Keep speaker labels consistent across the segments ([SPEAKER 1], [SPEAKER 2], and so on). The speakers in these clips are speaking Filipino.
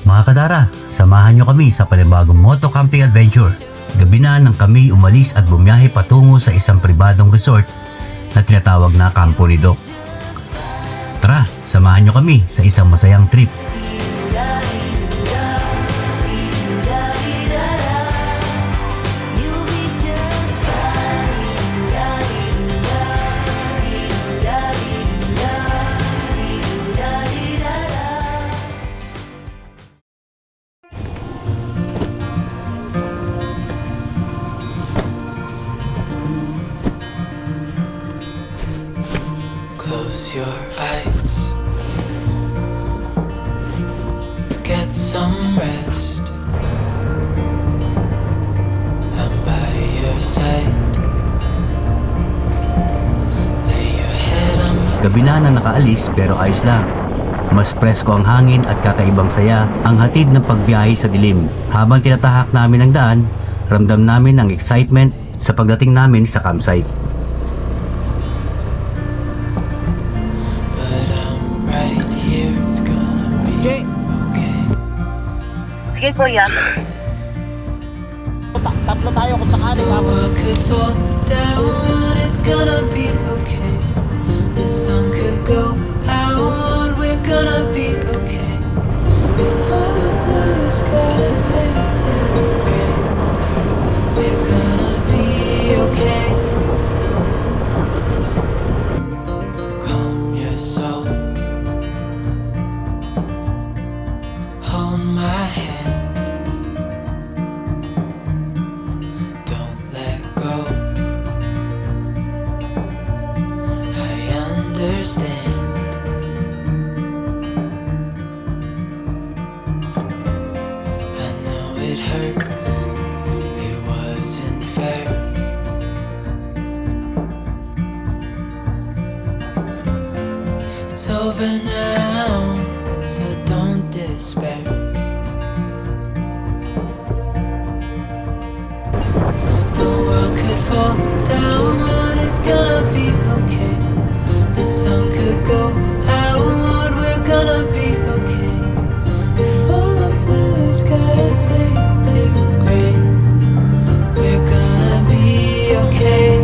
[SPEAKER 1] Mga kadara, samahan nyo kami sa panibagong moto camping adventure. Gabi na nang kami umalis at bumiyahe patungo sa isang pribadong resort na tinatawag na Campo ni Doc. Tara, samahan nyo kami sa isang masayang trip.
[SPEAKER 2] Close your eyes. Get some rest. I'm by your side. Lay your head on my
[SPEAKER 1] Gabi na nakaalis pero ayos lang. Mas presko ang hangin at kakaibang saya ang hatid ng pagbiyahe sa dilim. Habang tinatahak namin ang daan, ramdam namin ang excitement sa pagdating namin sa campsite.
[SPEAKER 2] but I'm right here. It's gonna be okay.
[SPEAKER 3] Sige kuya.
[SPEAKER 4] Tatlo tayo kung sakali
[SPEAKER 2] The world could fall down. It's gonna be okay. The sun could go out. We're gonna be okay. Before the blue skies fade to gray, we're gonna be okay. Calm your soul. Hold my hand. Don't let go. I understand. I know it hurts. It wasn't fair. It's over now, so don't despair. The world could fall down, it's gonna be okay. The sun could go out, we're gonna be okay. Before the blue skies fade to gray, we're gonna be okay.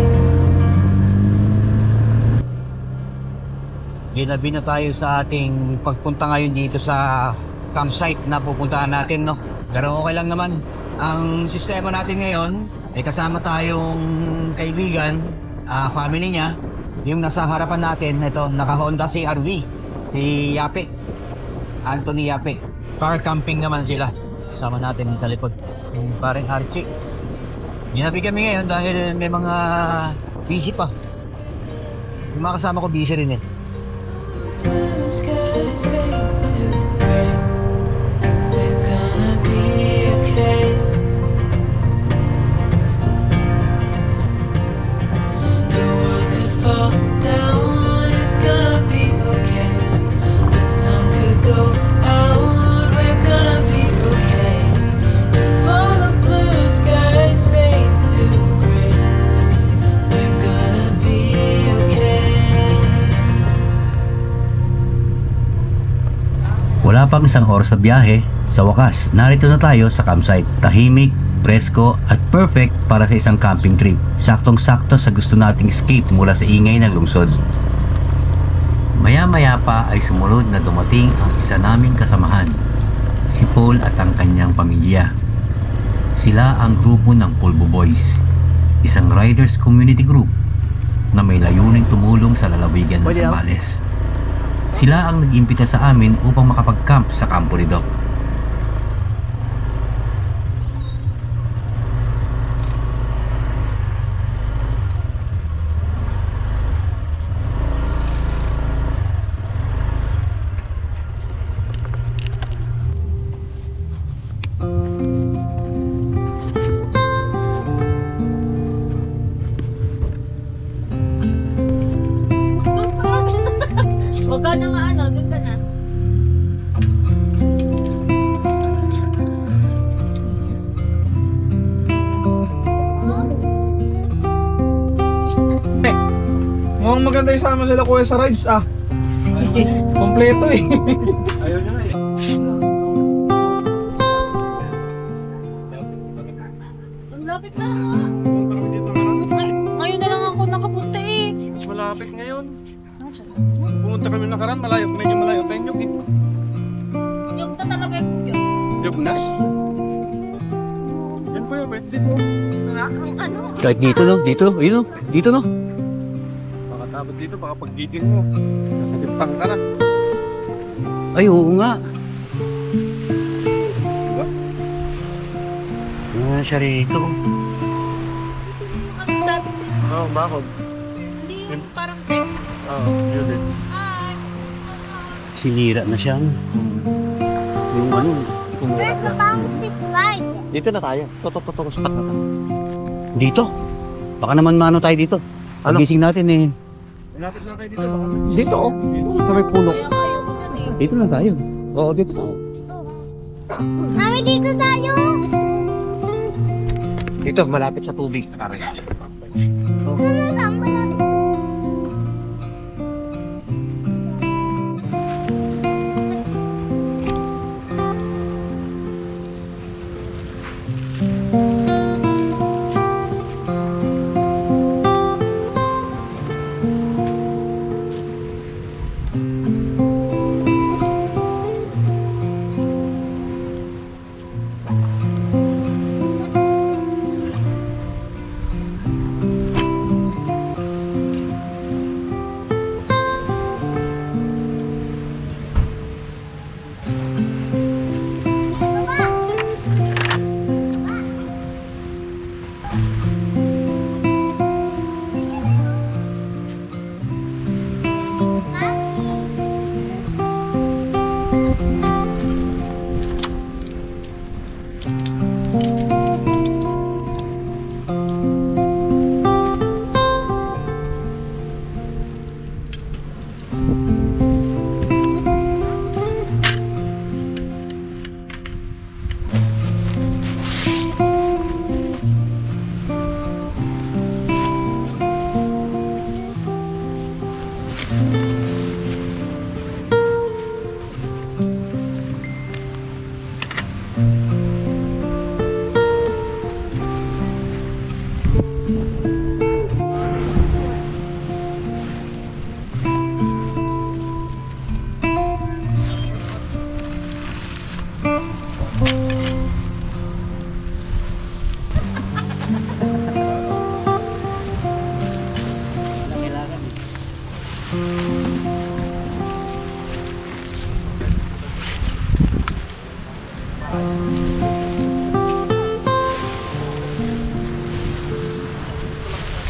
[SPEAKER 4] Ginabi na tayo sa ating pagpunta ngayon dito sa campsite na pupuntahan natin, no? Pero okay lang naman. Ang sistema natin ngayon ay kasama tayong kaibigan, family niya. Yung nasa harapan natin, ito, naka-Honda CR-V, si Yape, Anthony Yape. Car camping naman sila. Kasama natin sa likod, yung parang Archie. Ginabi kami ngayon dahil may mga busy pa. Yung mga kasama ko busy rin eh.
[SPEAKER 2] Blue skies fade to gray, we're gonna be okay. The world could fall down, it's gonna be okay. The sun could go out, we're gonna be okay. Before the blue skies fade to gray, we're gonna be okay.
[SPEAKER 1] Wala pang isang oras na biyahe, sa wakas, narito na tayo sa campsite. Tahimik, presko at perfect para sa isang camping trip. Saktong-sakto sa gusto nating escape mula sa ingay ng lungsod. Maya-maya pa ay sumunod na dumating ang isa naming kasamahan, si Paul at ang kanyang pamilya. Sila ang grupo ng Pulbo Boys, isang riders community group na may layuning tumulong sa lalawigan ng Zambales. Sila ang nag-imbita sa amin upang makapag-camp sa Campo ni Doc.
[SPEAKER 3] Huwag ka na nga doon ka na.
[SPEAKER 5] Mukhang maganda yung sama sila kuya sa rides Kompleto eh. na. Yan po yun, pwede po.
[SPEAKER 4] Kahit dito no, dito, ayun no, dito no.
[SPEAKER 5] Makatapos dito, baka pag-gigil mo. Nasagipang ka na.
[SPEAKER 4] Ay, oo nga.
[SPEAKER 5] Diba?
[SPEAKER 4] Ano siya rito?
[SPEAKER 5] Oo, bakod.
[SPEAKER 3] Hindi yung parang tent.
[SPEAKER 5] Oo, yun din.
[SPEAKER 3] Hi!
[SPEAKER 4] Sinira na siya. Yung ano,
[SPEAKER 5] Tumura na.
[SPEAKER 3] slide?
[SPEAKER 5] Dito na tayo. Totoo, spot na tayo.
[SPEAKER 4] dito. Baka naman mano tayo dito.
[SPEAKER 5] Ano?
[SPEAKER 4] Gising natin eh.
[SPEAKER 5] Malapit lang kayo dito. Baka
[SPEAKER 4] Dito oh. Sa may puno. Dito na tayo. Oo, dito tayo.
[SPEAKER 3] Mami, dito tayo!
[SPEAKER 4] Dito, malapit sa tubig. Pare.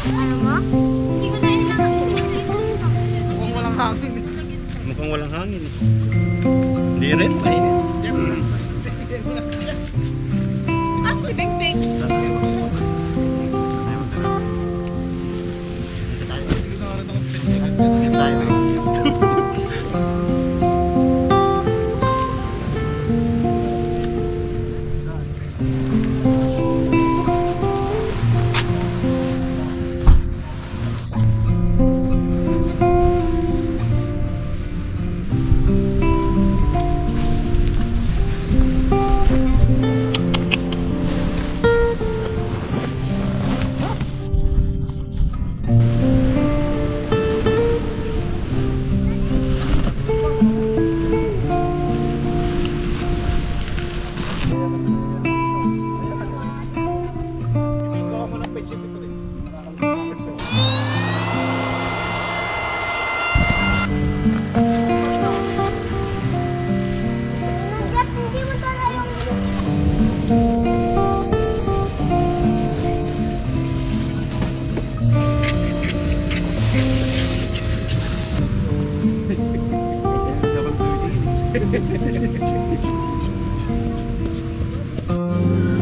[SPEAKER 3] Ano mo? Hindi ko na ilang.
[SPEAKER 5] Mukhang walang hangin. Mukhang walang hangin. Hindi rin, mainit.
[SPEAKER 3] Ah, si Beng Beng.
[SPEAKER 6] Hindi mo tala yung...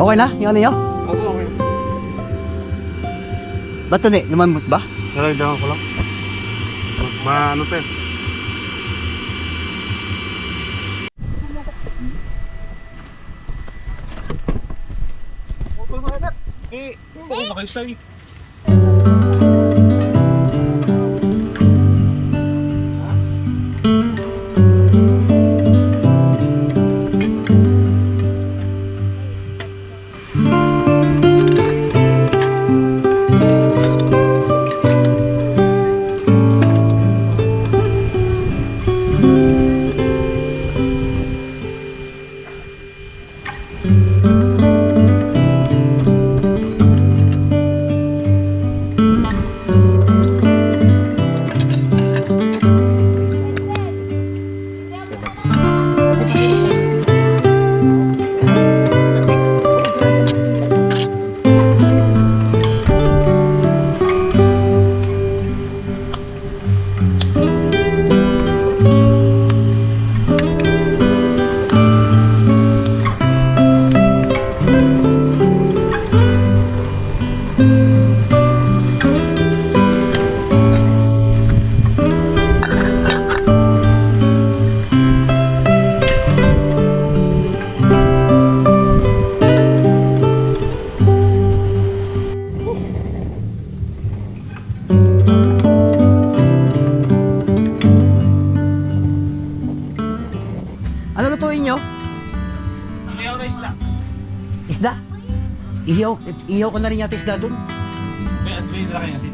[SPEAKER 4] Okay na? Yung ano yun?
[SPEAKER 5] Opo, okay.
[SPEAKER 4] Ba't ito lumambot ba?
[SPEAKER 5] Nalagdagan ko lang. Ano to eh. Oo, nakaisay.
[SPEAKER 4] Ano lutuin nyo?
[SPEAKER 5] Ayaw na isla.
[SPEAKER 4] Isda? Ihaw ko na rin yata isda doon.
[SPEAKER 5] May dala kayo asin.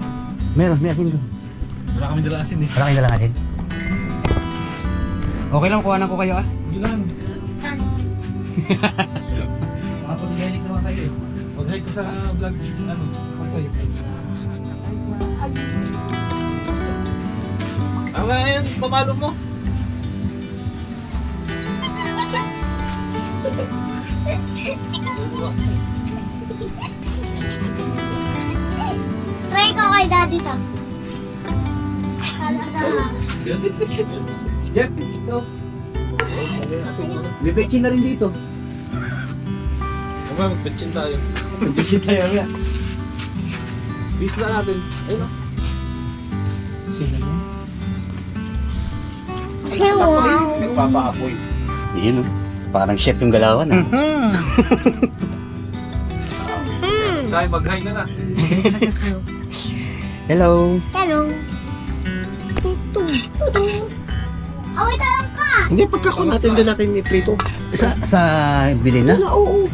[SPEAKER 4] Meron, may asin doon.
[SPEAKER 5] Wala kami dala asin eh.
[SPEAKER 4] Wala kayo dala natin. Okay lang, kuhanan ko kayo ah.
[SPEAKER 5] Sige lang. Makapag-highlight naman kayo eh. Pag-hide ko sa vlog, ano? Ang nga yan, pamalo mo.
[SPEAKER 3] Try ko kay daddy to. Talaga.
[SPEAKER 4] Yep, ito. May bechin na rin dito.
[SPEAKER 5] Huwag nga, mag-betchin tayo.
[SPEAKER 4] Bechin tayo nga.
[SPEAKER 5] Beef na natin. Ayun o.
[SPEAKER 3] Wow.
[SPEAKER 5] Nagpapaapoy.
[SPEAKER 4] Yun oh. Parang chef yung galawan ah.
[SPEAKER 5] Tayo mag-hide na na.
[SPEAKER 4] Hello.
[SPEAKER 3] Hello. Away tayo ka.
[SPEAKER 5] Hindi, pagkakon natin din natin ni Prito.
[SPEAKER 4] Sa bili na?
[SPEAKER 5] Oo.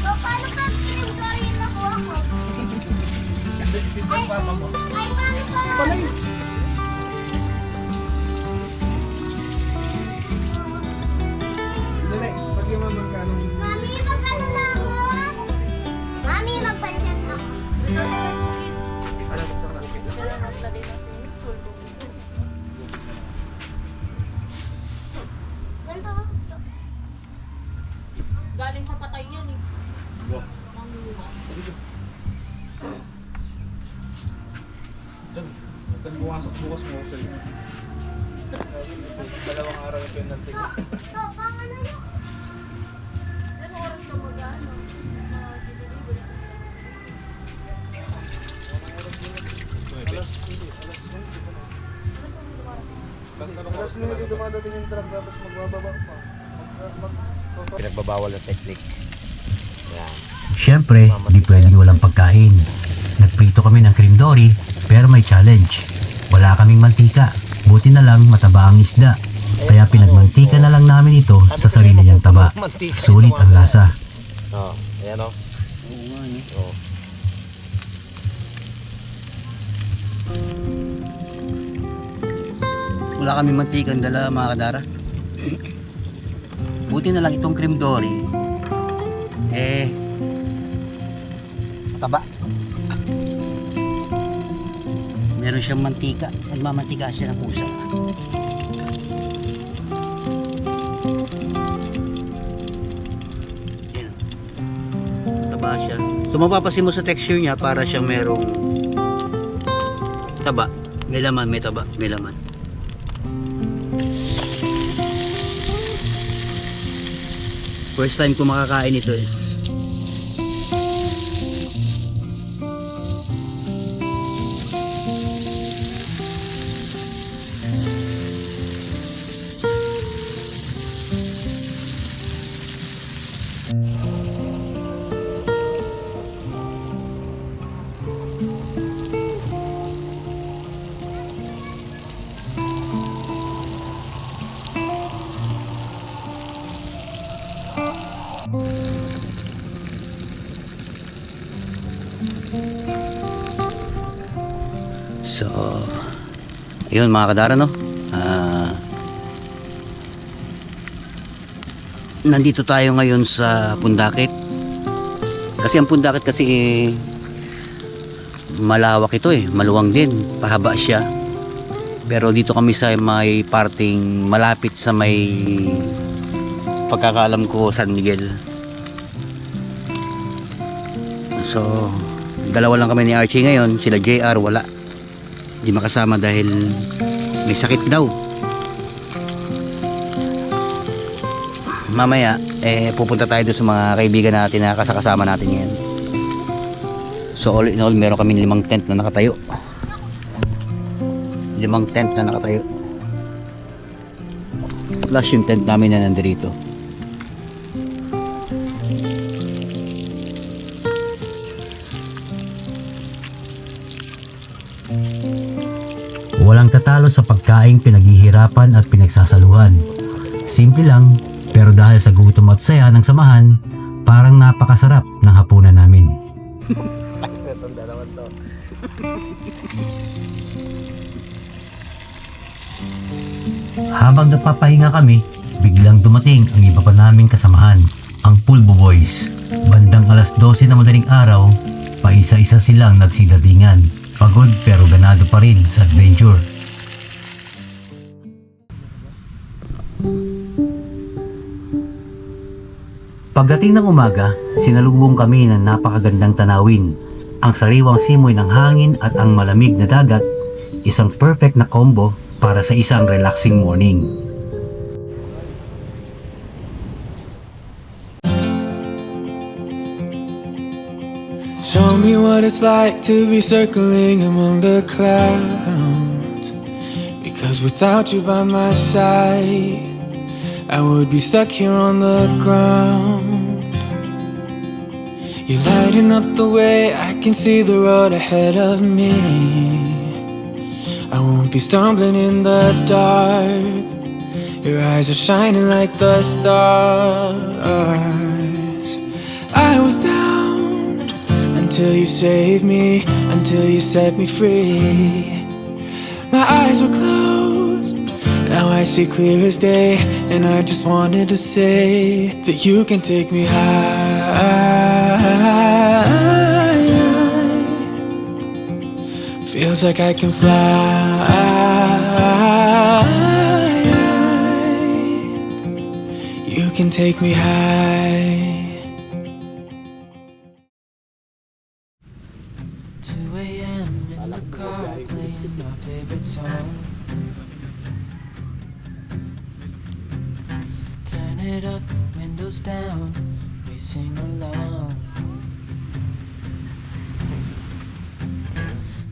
[SPEAKER 3] So, paano ka pinagdori yung nakuha ko? Ay, paano ka? Mami, magkano na ako? Mami, magpansyat ako. Ganito.
[SPEAKER 6] Galing sa patay yan eh.
[SPEAKER 5] Bukas mo sa'yo. Dalawang araw yung penalty.
[SPEAKER 3] To, pang ano yun?
[SPEAKER 6] Anong oras ka mag-ano? Delivery sa
[SPEAKER 5] Alas 9 dumadating yung truck tapos magbababa pa.
[SPEAKER 7] Pinagbabawal na technique.
[SPEAKER 1] Siyempre, di pwedeng walang pagkain. Nagprito kami ng cream dory, pero may challenge. Wala kaming mantika, buti na lang mataba ang isda. Kaya pinagmantika na lang namin ito sa sarili niyang taba. Sulit ang lasa.
[SPEAKER 7] Oo, ayan o. Oo.
[SPEAKER 4] Wala kaming mantikang dala mga kadara. Buti na lang itong cream dory. Taba. Meron siyang mantika. Nagmamantika siya ng pusa. Yan. Taba siya. So mapapasin mo sa texture niya para siyang merong taba. May laman, may taba, may laman. First time ko makakain ito eh. So, yun mga kadara no. Nandito tayo ngayon sa Pundakit. Kasi ang Pundakit kasi malawak ito eh, maluwang din, pahaba siya. Pero dito kami sa may parting malapit sa may pagkakaalam ko San Miguel. So, dalawa lang kami ni Archie ngayon, sila JR wala. Hindi makasama dahil may sakit daw. Mamaya pupunta tayo doon sa mga kaibigan natin na kasama natin ngayon. So So all in all, meron kami 5 tent na nakatayo. 5 tent na nakatayo. Plus yung tent namin na nandito.
[SPEAKER 1] Walang tatalo sa pagkaing pinaghihirapan at pinagsasaluhan. Simple lang, pero dahil sa gutom at saya ng samahan, parang napakasarap ng hapunan namin. Habang nagpapahinga kami, biglang dumating ang iba pa naming kasamahan, ang Pulbo Boys. Bandang alas 12 na madaling araw, paisa-isa silang nagsidatingan. Pagod pero ganado pa rin sa adventure. Pagdating ng umaga, sinalubong kami ng napakagandang tanawin. Ang sariwang simoy ng hangin at ang malamig na dagat, isang perfect na combo para sa isang relaxing morning.
[SPEAKER 2] Show me what it's like to be circling among the clouds. Because without you by my side, I would be stuck here on the ground. You're lighting up the way, I can see the road ahead of me. I won't be stumbling in the dark. Your eyes are shining like the stars. I was down until you saved me, until you set me free. My eyes were closed, now I see clear as day. And I just wanted to say that you can take me high. Feels like I can fly. You can take me high. 2 a.m. in the car playing my favorite song. Turn it up, windows down, we sing along.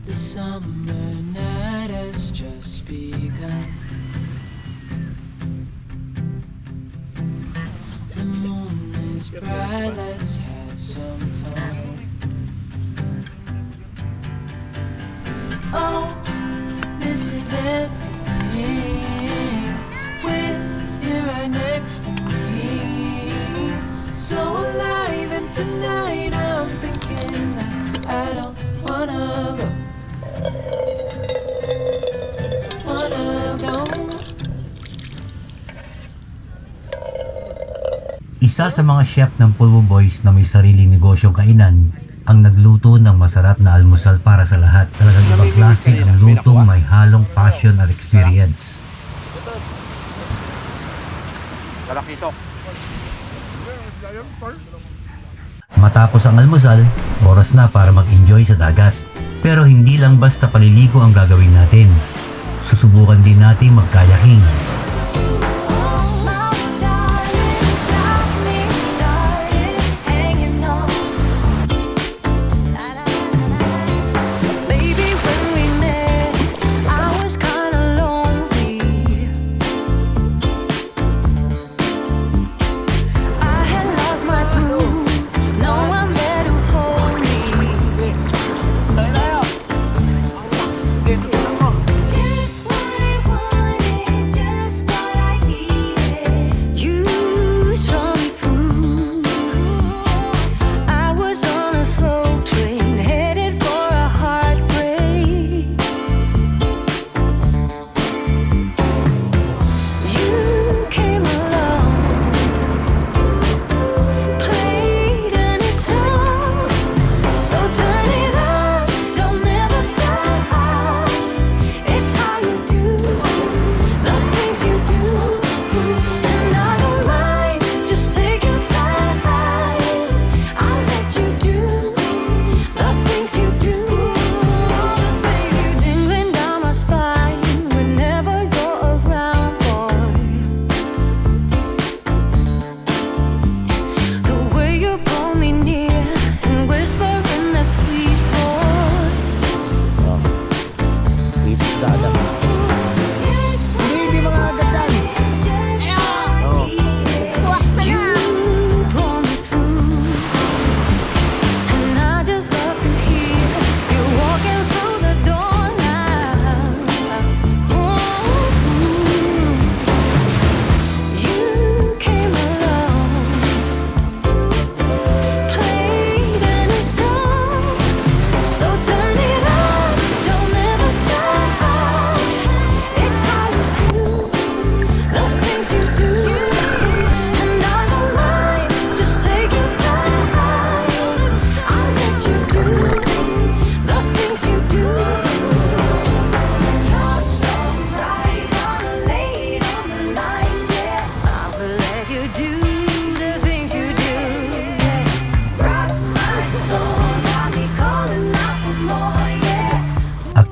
[SPEAKER 2] The summer night has just begun. The moon is bright, let's have some fun. Oh, this is everything with you right next to me. So alive, and tonight I'm thinking that I don't wanna go.
[SPEAKER 1] Isa sa mga chef ng Pulbo Boys na may sariling negosyong kainan ang nagluto ng masarap na almusal para sa lahat. Talagang ibang klase ang lutong may halong passion at experience. Matapos ang almusal, oras na para mag-enjoy sa dagat. Pero hindi lang basta paliligo ang gagawin natin. Susubukan din nating mag-kayaking.
[SPEAKER 2] Just what I wanted, just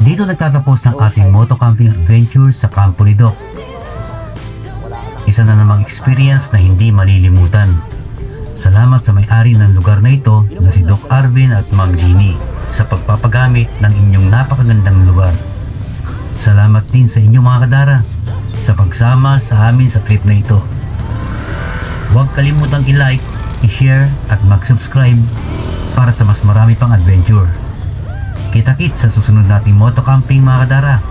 [SPEAKER 1] Dito nagtatapos ang ating moto camping adventure sa kampo ni Doc. Isa na namang experience na hindi malilimutan. Salamat sa may-ari ng lugar na ito na si Doc Arvin at Ma'am Jeannie sa pagpapagamit ng inyong napakagandang lugar. Salamat din sa inyo mga kadara sa pagsama sa amin sa trip na ito. Huwag kalimutang i-like, i-share at mag-subscribe para sa mas marami pang adventure. Kita-kits sa susunod nating moto camping mga kadara.